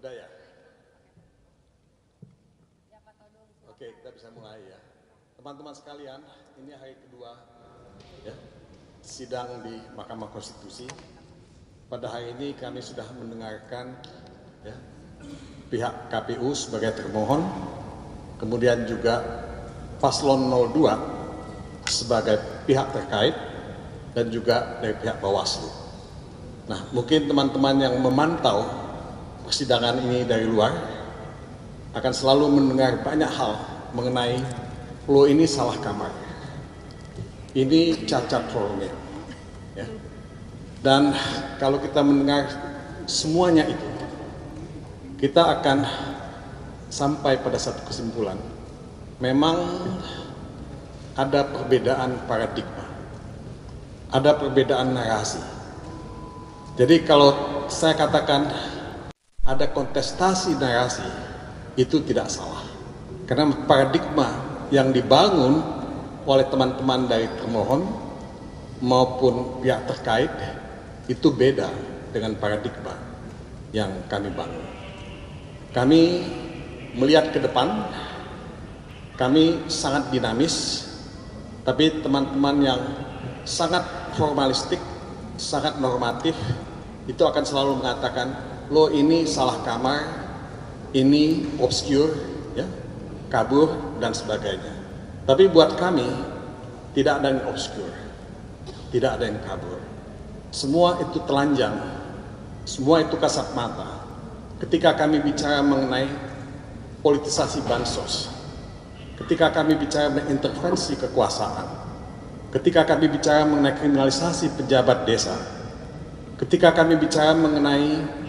Sudah ya? Oke, kita bisa mulai ya. Teman-teman sekalian, ini hari kedua ya, sidang di Mahkamah Konstitusi. Pada hari ini kami sudah mendengarkan ya, pihak KPU sebagai termohon, kemudian juga Paslon 02 sebagai pihak terkait, dan juga dari pihak Bawaslu. Nah, mungkin teman-teman yang memantau persidangan ini dari luar akan selalu mendengar banyak hal mengenai lo ini salah kamar, ini cacat formil, ya. Dan kalau kita mendengar semuanya itu, kita akan sampai pada satu kesimpulan, memang ada perbedaan paradigma, ada perbedaan narasi. Jadi kalau saya katakan ada kontestasi narasi, itu tidak salah. Karena paradigma yang dibangun oleh teman-teman dari termohon maupun pihak terkait itu beda dengan paradigma yang kami bangun. Kami melihat ke depan, kami sangat dinamis, tapi teman-teman yang sangat formalistik, sangat normatif, itu akan selalu mengatakan, lo ini salah kamar, ini obscure, ya, kabur, dan sebagainya. Tapi buat kami, tidak ada yang obscure, tidak ada yang kabur. Semua itu telanjang, semua itu kasat mata. Ketika kami bicara mengenai politisasi bansos, ketika kami bicara mengenai intervensi kekuasaan, ketika kami bicara mengenai kriminalisasi pejabat desa, ketika kami bicara mengenai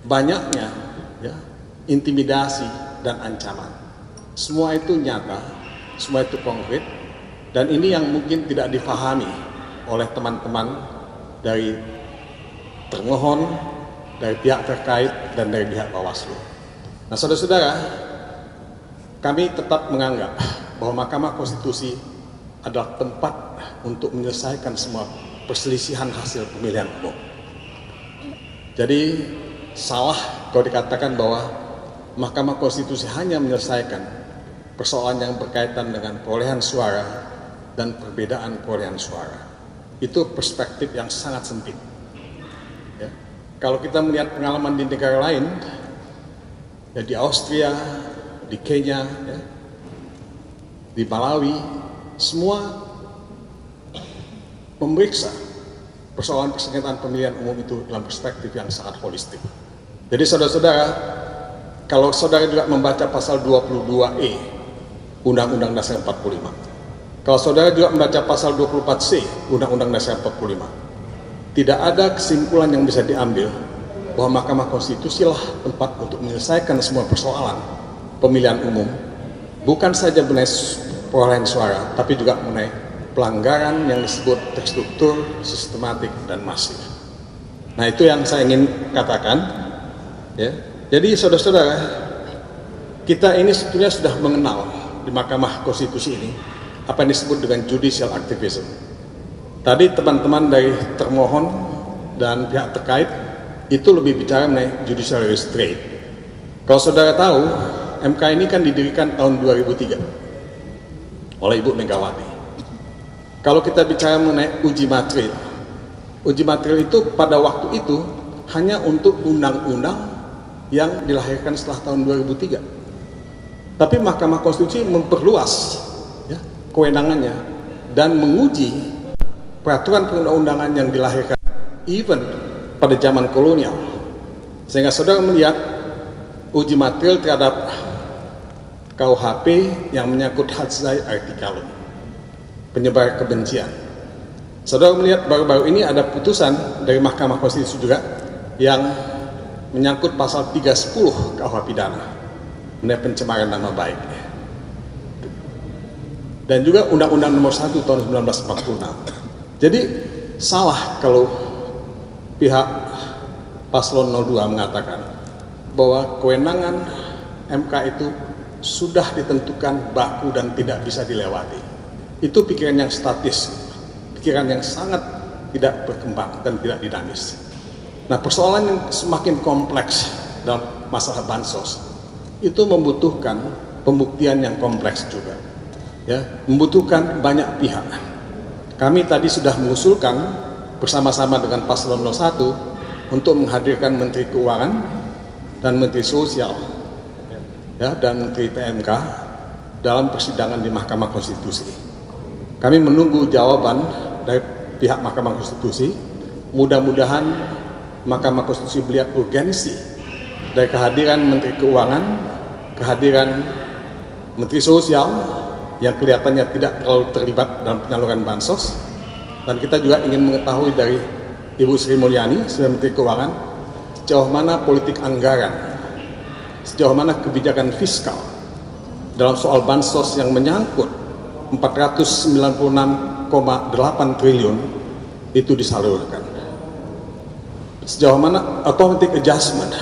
banyaknya ya, intimidasi dan ancaman, semua itu nyata, semua itu konkret, dan ini yang mungkin tidak difahami oleh teman-teman dari termohon, dari pihak terkait, dan dari pihak Bawaslu. Nah, saudara-saudara, kami tetap menganggap bahwa Mahkamah Konstitusi adalah tempat untuk menyelesaikan semua perselisihan hasil pemilihan umum. Jadi salah kalau dikatakan bahwa Mahkamah Konstitusi hanya menyelesaikan persoalan yang berkaitan dengan perolehan suara dan perbedaan perolehan suara. Itu perspektif yang sangat sempit. Ya. Kalau kita melihat pengalaman di negara lain, ya di Austria, di Kenya, ya, di Malawi, semua memeriksa persoalan persengketaan pemilihan umum itu dalam perspektif yang sangat holistik. Jadi saudara-saudara, kalau saudara juga membaca pasal 22E Undang-Undang Dasar 45, kalau saudara juga membaca pasal 24C Undang-Undang Dasar 45, tidak ada kesimpulan yang bisa diambil bahwa Mahkamah Konstitusi lah tempat untuk menyelesaikan semua persoalan pemilihan umum, bukan saja mengenai perolehan suara, tapi juga mengenai pelanggaran yang disebut terstruktur, sistematik, dan masif. Nah, itu yang saya ingin katakan. Ya. Jadi saudara-saudara, kita ini sebetulnya sudah mengenal di Mahkamah Konstitusi ini apa yang disebut dengan judicial activism. Tadi teman-teman dari termohon dan pihak terkait itu lebih bicara mengenai judicial restraint. Kalau saudara tahu, MK ini kan didirikan tahun 2003 oleh Ibu Megawati. Kalau kita bicara mengenai uji material itu pada waktu itu hanya untuk undang-undang yang dilahirkan setelah tahun 2003. Tapi Mahkamah Konstitusi memperluas ya, kewenangannya dan menguji peraturan perundang-undangan yang dilahirkan even pada zaman kolonial. Sehingga saudara melihat uji material terhadap KUHP yang menyangkut hadzai artikelum, penyebar kebencian. Saudara melihat baru-baru ini ada putusan dari Mahkamah Konstitusi juga yang menyangkut pasal 310 KUH pidana mengenai pencemaran nama baik. Dan juga Undang-Undang Nomor 1 tahun 1946. Jadi salah kalau pihak Paslon 02 mengatakan bahwa kewenangan MK itu sudah ditentukan baku dan tidak bisa dilewati. Itu pikiran yang statis, pikiran yang sangat tidak berkembang dan tidak dinamis. Nah, persoalan yang semakin kompleks dalam masalah bansos itu membutuhkan pembuktian yang kompleks juga, ya, membutuhkan banyak pihak. Kami tadi sudah mengusulkan bersama-sama dengan Paslon 01 untuk menghadirkan Menteri Keuangan dan Menteri Sosial, ya, dan Menteri PMK dalam persidangan di Mahkamah Konstitusi. Kami menunggu jawaban dari pihak Mahkamah Konstitusi. Mudah-mudahan Mahkamah Konstitusi melihat urgensi dari kehadiran Menteri Keuangan, kehadiran Menteri Sosial yang kelihatannya tidak terlalu terlibat dalam penyaluran bansos, dan kita juga ingin mengetahui dari Ibu Sri Mulyani sebagai Menteri Keuangan sejauh mana politik anggaran, sejauh mana kebijakan fiskal dalam soal bansos yang menyangkut 496,8 triliun itu disalurkan. Sejauh mana automatic adjustment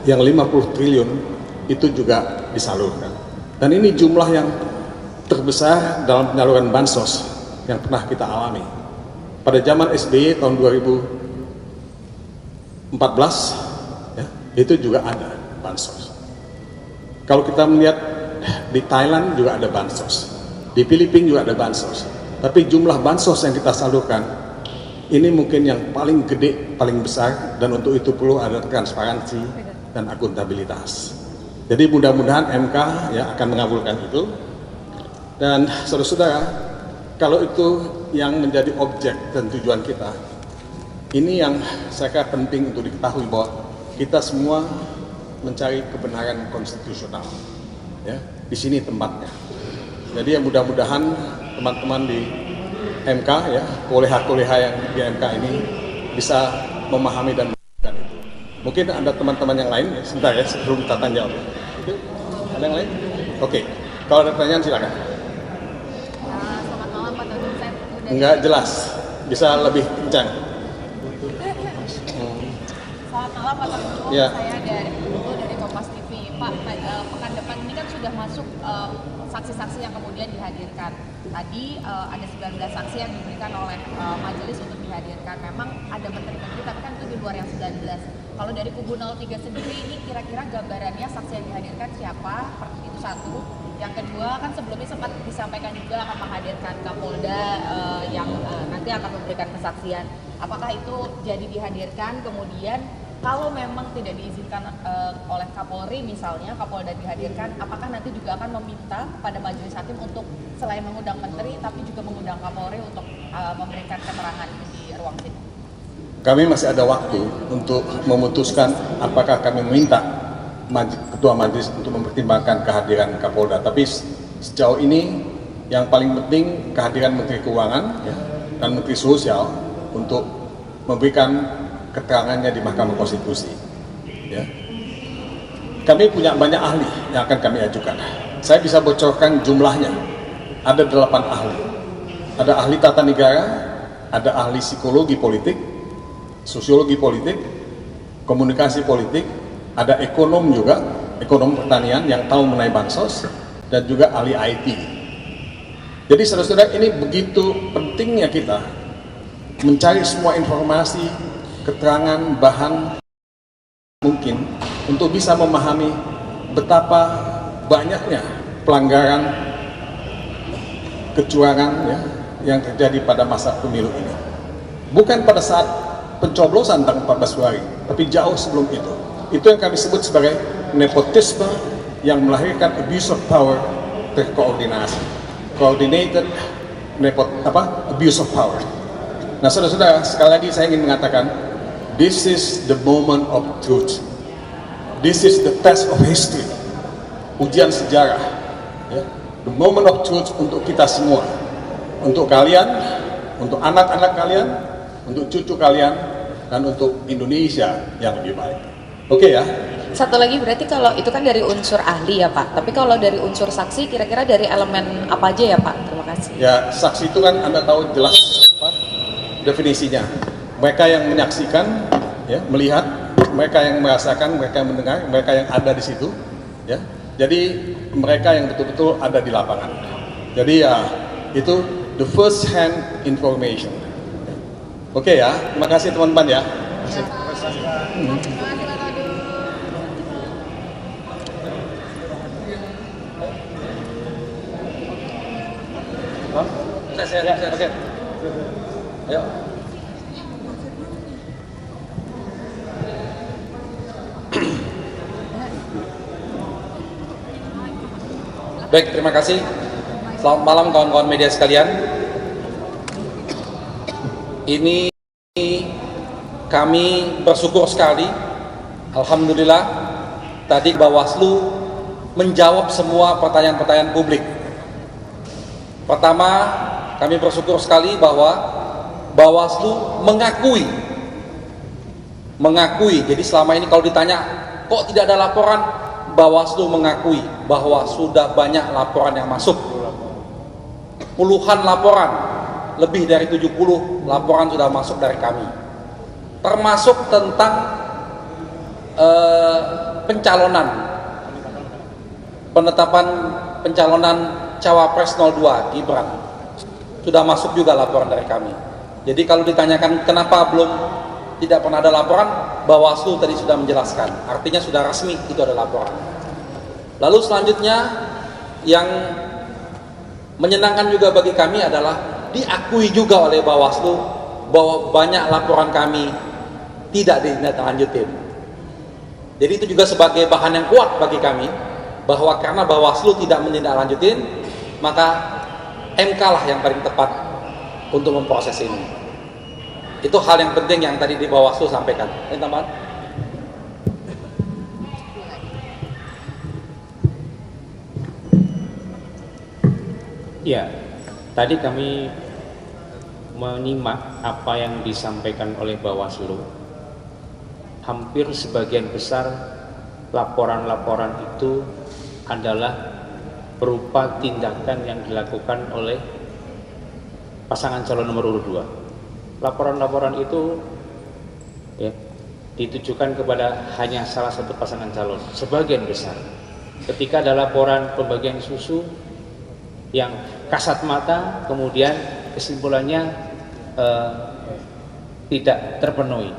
yang 50 triliun itu juga disalurkan. Dan ini jumlah yang terbesar dalam penyaluran bansos yang pernah kita alami. Pada zaman SBY tahun 2014, ya, itu juga ada bansos. Kalau kita melihat di Thailand juga ada bansos, di Filipina juga ada bansos. Tapi jumlah bansos yang kita salurkan ini mungkin yang paling gede, paling besar, dan untuk itu perlu ada transparansi dan akuntabilitas. Jadi mudah-mudahan MK ya akan mengabulkan itu. Dan saudara-saudara, kalau itu yang menjadi objek dan tujuan kita, ini yang saya kira penting untuk diketahui bahwa kita semua mencari kebenaran konstitusional. Ya, di sini tempatnya. Jadi ya mudah-mudahan teman-teman di MK ya, koleha-koleha yang di MK ini bisa memahami dan melakukan itu. Mungkin ada teman-teman yang lain, ya, sebentar ya sebelum kita tanya jawab. Itu ada yang lain? Oke, kalau ada pertanyaan silakan. Selamat malam Pak Todung, saya Enggak jelas, bisa lebih kencang. Selamat malam Pak Todung, Ya. Saya dari Kompas TV. Pak, pekan depan ini kan sudah masuk saksi-saksi yang kemudian dihadirkan. Tadi ada 19 saksi yang diberikan oleh majelis untuk dihadirkan. Memang ada menteri-menteri, tapi kan itu di luar yang 19. Kalau dari kubu 03 sendiri ini kira-kira gambarannya saksi yang dihadirkan siapa? Itu satu. Yang kedua, kan sebelumnya sempat disampaikan juga akan menghadirkan Kapolda yang nanti akan memberikan kesaksian. Apakah itu jadi dihadirkan? Kemudian kalau memang tidak diizinkan oleh Kapolri misalnya, Kapolda dihadirkan, apakah nanti juga akan meminta pada majelis hakim untuk selain mengundang menteri, tapi juga mengundang Kapolri untuk memberikan keterangan di ruang sidang? Kami masih ada waktu untuk memutuskan apakah kami meminta Ketua Majelis untuk mempertimbangkan kehadiran Kapolda. Tapi sejauh ini yang paling penting kehadiran Menteri Keuangan ya, dan Menteri Sosial untuk memberikan keterangannya di Mahkamah Konstitusi. Ya. Kami punya banyak ahli yang akan kami ajukan. Saya bisa bocorkan jumlahnya. Ada 8 ahli. Ada ahli tata negara, ada ahli psikologi politik, sosiologi politik, komunikasi politik, ada ekonom juga, ekonom pertanian yang tahu mengenai bansos, dan juga ahli IT. Jadi saudara-saudara, ini begitu pentingnya kita mencari semua informasi, keterangan, bahan mungkin untuk bisa memahami betapa banyaknya pelanggaran, kecurangan ya, yang terjadi pada masa pemilu ini. Bukan pada saat pencoblosan tanggal 14 Februari, tapi jauh sebelum itu. Itu yang kami sebut sebagai nepotisme yang melahirkan abuse of power terkoordinasi, coordinated abuse of power. Nah, saudara-saudara, sekali lagi saya ingin mengatakan, this is the moment of truth. This is the test of history, ujian sejarah. Ya. The moment of truth untuk kita semua, untuk kalian, untuk anak-anak kalian, untuk cucu kalian, dan untuk Indonesia yang lebih baik. Oke ya? Satu lagi berarti kalau itu kan dari unsur ahli ya Pak, tapi kalau dari unsur saksi kira-kira dari elemen apa aja ya Pak? Terima kasih. Ya, saksi itu kan Anda tahu jelas apa definisinya. Mereka yang menyaksikan, ya, melihat, mereka yang merasakan, mereka yang mendengar, mereka yang ada di situ, ya. Jadi mereka yang betul-betul ada di lapangan. Jadi ya itu the first hand information. Oke ya, terima kasih teman-teman ya. Terima kasih Pak Todung. Oke. Ayo. Baik, terima kasih. Selamat malam kawan-kawan media sekalian. Ini kami bersyukur sekali, alhamdulillah, tadi Bawaslu menjawab semua pertanyaan-pertanyaan publik. Pertama, kami bersyukur sekali bahwa Bawaslu mengakui. Jadi selama ini kalau ditanya kok tidak ada laporan, Bawaslu mengakui bahwa sudah banyak laporan yang masuk. Puluhan laporan, lebih dari 70 laporan sudah masuk dari kami. Termasuk tentang penetapan pencalonan Cawapres 02 Gibran. Sudah masuk juga laporan dari kami. Jadi kalau ditanyakan kenapa tidak pernah ada laporan, Bawaslu tadi sudah menjelaskan. Artinya sudah resmi itu ada laporan. Lalu selanjutnya yang menyenangkan juga bagi kami adalah diakui juga oleh Bawaslu bahwa banyak laporan kami tidak ditindaklanjutin. Jadi itu juga sebagai bahan yang kuat bagi kami bahwa karena Bawaslu tidak menindaklanjutin, maka MK lah yang paling tepat untuk memproses ini. Itu hal yang penting yang tadi di Bawaslu sampaikan. Ini tambahan? Ya, tadi kami menyimak apa yang disampaikan oleh Bawaslu. Hampir sebagian besar laporan-laporan itu adalah berupa tindakan yang dilakukan oleh pasangan calon nomor urut 2. Laporan-laporan itu ya, ditujukan kepada hanya salah satu pasangan calon, sebagian besar. Ketika ada laporan pembagian susu yang kasat mata, kemudian kesimpulannya tidak terpenuhi.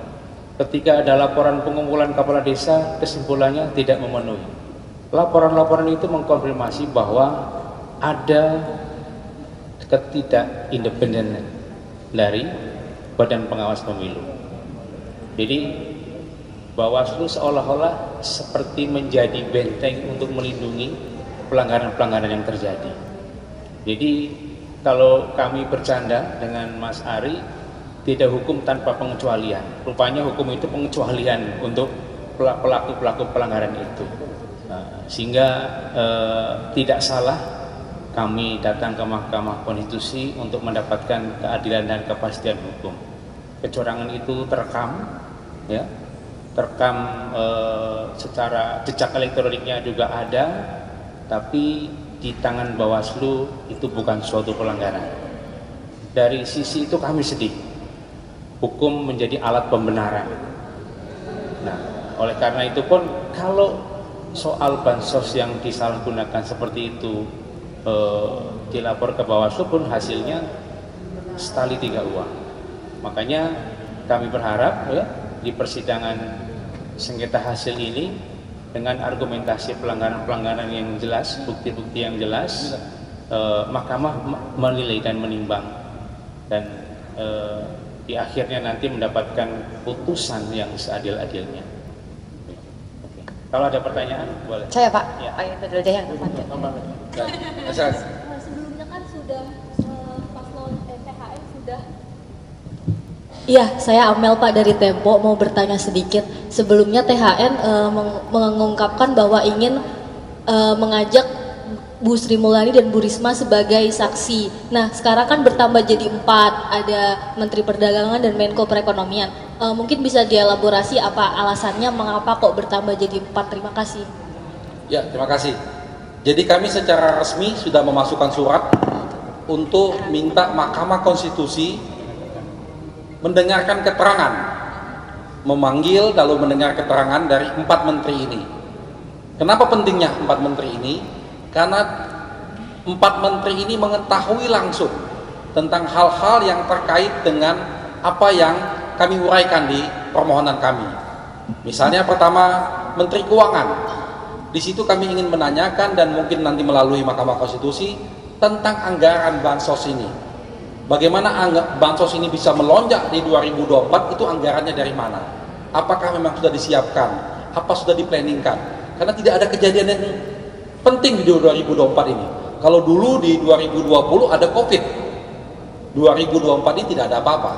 Ketika ada laporan pengumpulan kepala desa, kesimpulannya tidak memenuhi. Laporan-laporan itu mengkonfirmasi bahwa ada ketidakindependenan dari Badan Pengawas Pemilu. Jadi Bawaslu seolah-olah seperti menjadi benteng untuk melindungi pelanggaran-pelanggaran yang terjadi. Jadi kalau kami bercanda dengan Mas Ari, tidak hukum tanpa pengecualian. Rupanya hukum itu pengecualian untuk pelaku-pelaku pelanggaran itu. Sehingga tidak salah kami datang ke Mahkamah Konstitusi untuk mendapatkan keadilan dan kepastian hukum. Kecurangan itu terekam, ya, secara jejak elektroniknya juga ada, tapi di tangan Bawaslu itu bukan suatu pelanggaran. Dari sisi itu kami sedih. Hukum menjadi alat pembenaran. Nah, oleh karena itu pun kalau soal bansos yang disalahgunakan seperti itu dilapor ke Bawaslu pun hasilnya setali 3 uang. Makanya kami berharap ya, di persidangan sengketa hasil ini dengan argumentasi pelanggaran-pelanggaran yang jelas, bukti-bukti yang jelas, Mahkamah menilai dan menimbang dan di akhirnya nanti mendapatkan putusan yang seadil-adilnya. Kalau ada pertanyaan boleh. Saya Pak, Ya. Ayo Fadil Jaya. Sebelumnya kan sudah paslon THN sudah. Iya, saya Amel Pak dari Tempo, mau bertanya sedikit. Sebelumnya THN mengungkapkan bahwa ingin mengajak Bu Sri Mulyani dan Bu Risma sebagai saksi. Nah, sekarang kan bertambah jadi 4, ada Menteri Perdagangan dan Menko Perekonomian. Mungkin bisa dielaborasi apa alasannya mengapa kok bertambah jadi 4? Terima kasih. Ya, terima kasih. Jadi kami secara resmi sudah memasukkan surat untuk minta Mahkamah Konstitusi mendengarkan keterangan, memanggil lalu mendengar keterangan dari 4 menteri ini. Kenapa pentingnya 4 menteri ini? Karena 4 menteri ini mengetahui langsung tentang hal-hal yang terkait dengan apa yang kami uraikan di permohonan kami. Misalnya pertama, Menteri Keuangan. Di situ kami ingin menanyakan dan mungkin nanti melalui Mahkamah Konstitusi tentang anggaran bansos ini. Bagaimana bansos ini bisa melonjak di 2024, itu anggarannya dari mana? Apakah memang sudah disiapkan? Apa sudah diplanningkan? Karena tidak ada kejadian yang penting di 2024 ini. Kalau dulu di 2020 ada COVID, 2024 ini tidak ada apa-apa.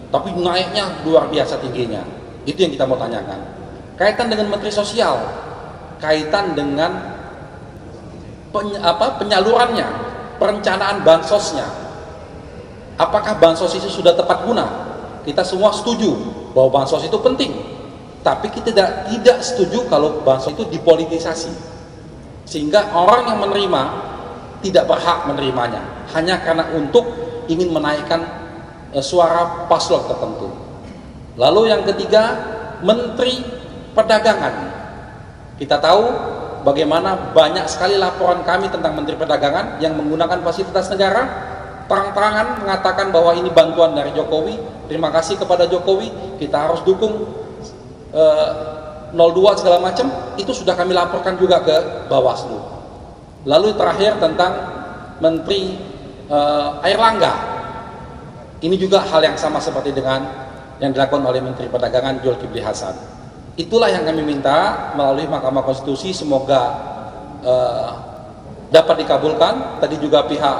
Tapi naiknya luar biasa tingginya. Itu yang kita mau tanyakan. Kaitan dengan Menteri Sosial, kaitan dengan penyalurannya, perencanaan bansosnya. Apakah bansos itu sudah tepat guna? Kita semua setuju bahwa bansos itu penting. Tapi kita tidak setuju kalau bansos itu dipolitisasi. Sehingga orang yang menerima tidak berhak menerimanya hanya karena untuk ingin menaikkan suara paslon tertentu. Lalu yang ketiga, Menteri Perdagangan. Kita tahu bagaimana banyak sekali laporan kami tentang Menteri Perdagangan yang menggunakan fasilitas negara, terang-terangan mengatakan bahwa ini bantuan dari Jokowi, terima kasih kepada Jokowi, kita harus dukung 02 segala macam. Itu sudah kami laporkan juga ke Bawaslu. Lalu terakhir tentang Menteri Airlangga, ini juga hal yang sama seperti dengan yang dilakukan oleh Menteri Perdagangan Zulkifli Hasan. Itulah yang kami minta melalui Mahkamah Konstitusi, semoga dapat dikabulkan. Tadi juga pihak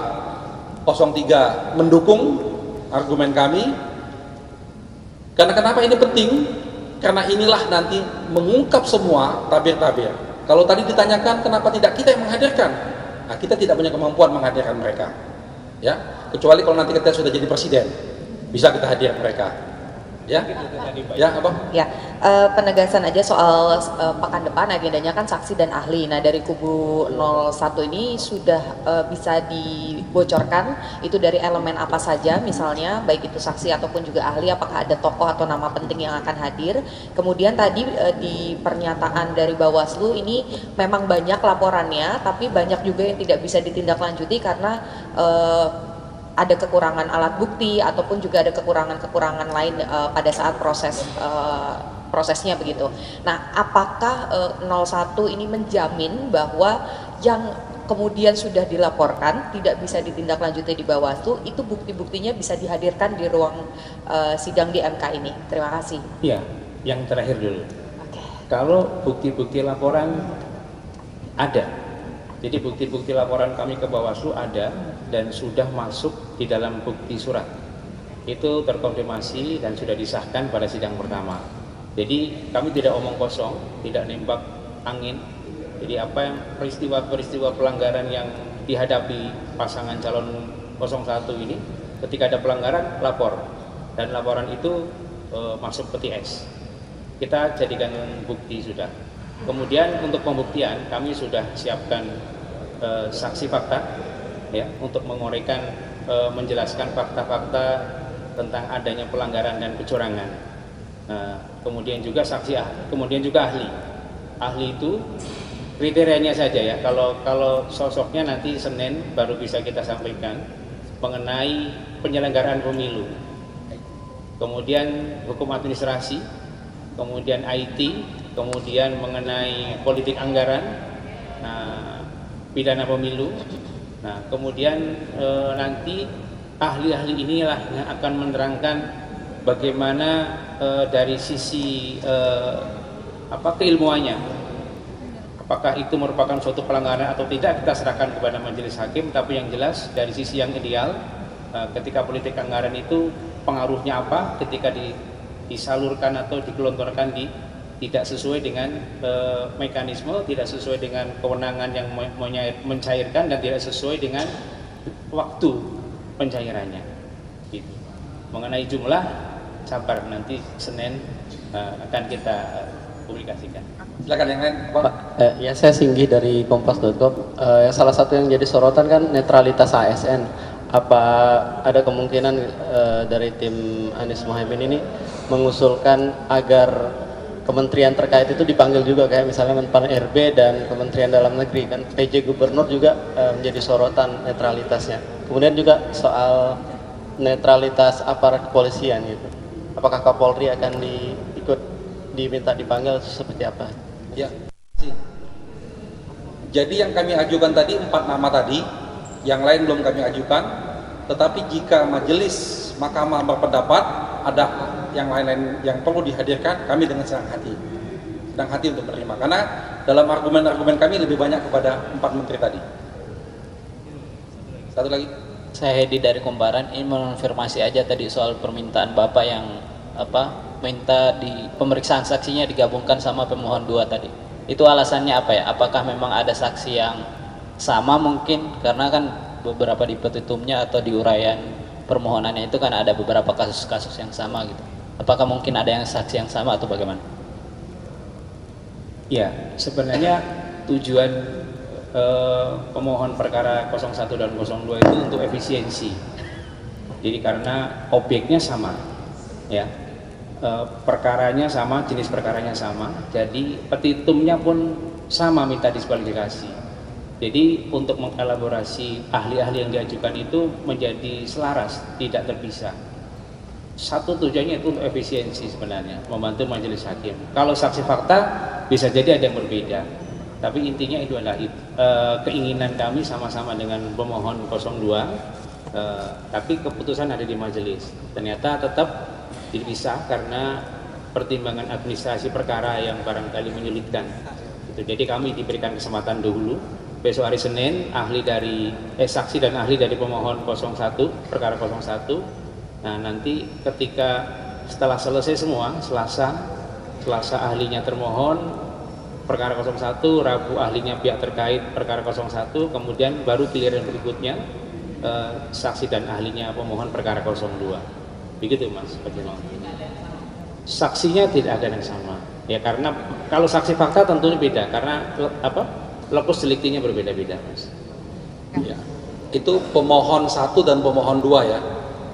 03 mendukung argumen kami. Karena kenapa ini penting? Karena inilah nanti mengungkap semua tabir-tabir. Kalau tadi ditanyakan kenapa tidak kita yang menghadirkan, nah, kita tidak punya kemampuan menghadirkan mereka, ya. Kecuali kalau nanti kita sudah jadi presiden, bisa kita hadirkan mereka. Ya, ya apa? Ya, penegasan aja soal pekan depan agendanya kan saksi dan ahli. Nah, dari kubu 01 ini sudah bisa dibocorkan itu dari elemen apa saja, misalnya baik itu saksi ataupun juga ahli, apakah ada tokoh atau nama penting yang akan hadir. Kemudian tadi di pernyataan dari Bawaslu ini memang banyak laporannya, tapi banyak juga yang tidak bisa ditindaklanjuti karena ada kekurangan alat bukti ataupun juga ada kekurangan lain pada saat prosesnya begitu. Nah, apakah 01 ini menjamin bahwa yang kemudian sudah dilaporkan tidak bisa ditindaklanjuti di Bawaslu itu bukti-buktinya bisa dihadirkan di ruang sidang di MK ini? Terima kasih. Iya, yang terakhir dulu. Oke. Kalau bukti-bukti laporan ada, jadi bukti-bukti laporan kami ke Bawaslu ada dan sudah masuk di dalam bukti surat. Itu terkonfirmasi dan sudah disahkan pada sidang pertama. Jadi kami tidak omong kosong, tidak nembak angin. Jadi apa yang peristiwa-peristiwa pelanggaran yang dihadapi pasangan calon 01 ini, ketika ada pelanggaran lapor, dan laporan itu masuk PTS. Kita jadikan bukti sudah. Kemudian untuk pembuktian kami sudah siapkan saksi fakta, ya, untuk menguraikan, menjelaskan fakta-fakta tentang adanya pelanggaran dan kecurangan. Kemudian juga saksi, kemudian juga ahli. Ahli itu kriterianya saja ya. Kalau sosoknya nanti Senin baru bisa kita sampaikan mengenai penyelenggaraan pemilu. Kemudian hukum administrasi, kemudian IT, kemudian mengenai politik anggaran, pidana pemilu. Nah, kemudian nanti ahli-ahli inilah yang akan menerangkan bagaimana dari sisi keilmuannya, apakah itu merupakan suatu pelanggaran atau tidak, kita serahkan kepada majelis hakim. Tapi yang jelas dari sisi yang ideal, ketika politik anggaran itu pengaruhnya apa ketika disalurkan atau digelontorkan tidak sesuai dengan mekanisme, tidak sesuai dengan kewenangan yang mencairkan, dan tidak sesuai dengan waktu pencairannya. Gitu. Mengenai jumlah, sabar, nanti Senin akan kita publikasikan. Silakan yang lain, Pak. Ya, saya Singgi dari Kompas.com. Salah satu yang jadi sorotan kan netralitas ASN. Apa ada kemungkinan dari tim Anies Mohaimin ini mengusulkan agar kementerian terkait itu dipanggil juga, kayak misalnya Menpan RB dan Kementerian Dalam Negeri, kan PJ Gubernur juga menjadi sorotan netralitasnya. Kemudian juga soal netralitas aparat kepolisian gitu. Apakah Kapolri akan diminta dipanggil seperti apa? Ya. Jadi yang kami ajukan tadi 4 nama tadi, yang lain belum kami ajukan. Tetapi jika majelis mahkamah berpendapat ada yang lain-lain yang perlu dihadirkan, kami dengan senang hati untuk menerima. Karena dalam argumen-argumen kami lebih banyak kepada 4 menteri tadi. Satu lagi. Saya Hedi dari Kumparan, ini mengonfirmasi aja tadi soal permintaan Bapak yang minta di pemeriksaan saksinya digabungkan sama pemohon 2 tadi. Itu alasannya apa ya? Apakah memang ada saksi yang sama mungkin? Karena kan beberapa di petitumnya atau di uraian permohonannya itu kan ada beberapa kasus-kasus yang sama gitu. Apakah mungkin ada yang saksi yang sama atau bagaimana? Ya, sebenarnya tujuan pemohon perkara 01 dan 02 itu untuk efisiensi. Jadi karena objeknya sama, ya, perkaranya sama, jenis perkaranya sama, jadi petitumnya pun sama minta diskualifikasi. Jadi untuk mengelaborasi ahli-ahli yang diajukan itu menjadi selaras, tidak terpisah. Satu tujuannya itu untuk efisiensi sebenarnya, membantu majelis hakim. Kalau saksi fakta bisa jadi ada yang berbeda. Tapi intinya itu adalah keinginan kami sama-sama dengan pemohon 02, tapi keputusan ada di majelis. Ternyata tetap dipisah karena pertimbangan administrasi perkara yang barangkali menyulitkan. Jadi kami diberikan kesempatan dulu. Besok hari Senin saksi dan ahli dari pemohon 01 perkara 01. Nah nanti ketika setelah selesai semua Selasa ahlinya termohon perkara 01, Rabu ahlinya pihak terkait perkara 01, kemudian baru giliran berikutnya saksi dan ahlinya pemohon perkara 02. Begitu Mas Fadil. Saksinya tidak ada yang sama. Ya karena kalau saksi fakta tentunya beda karena lokus deliktinya berbeda-beda Mas. Ya. Itu pemohon 1 dan pemohon 2 ya.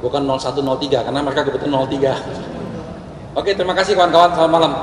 Bukan 01 03 karena mereka kebetulan 03. Oke, terima kasih kawan-kawan, selamat malam.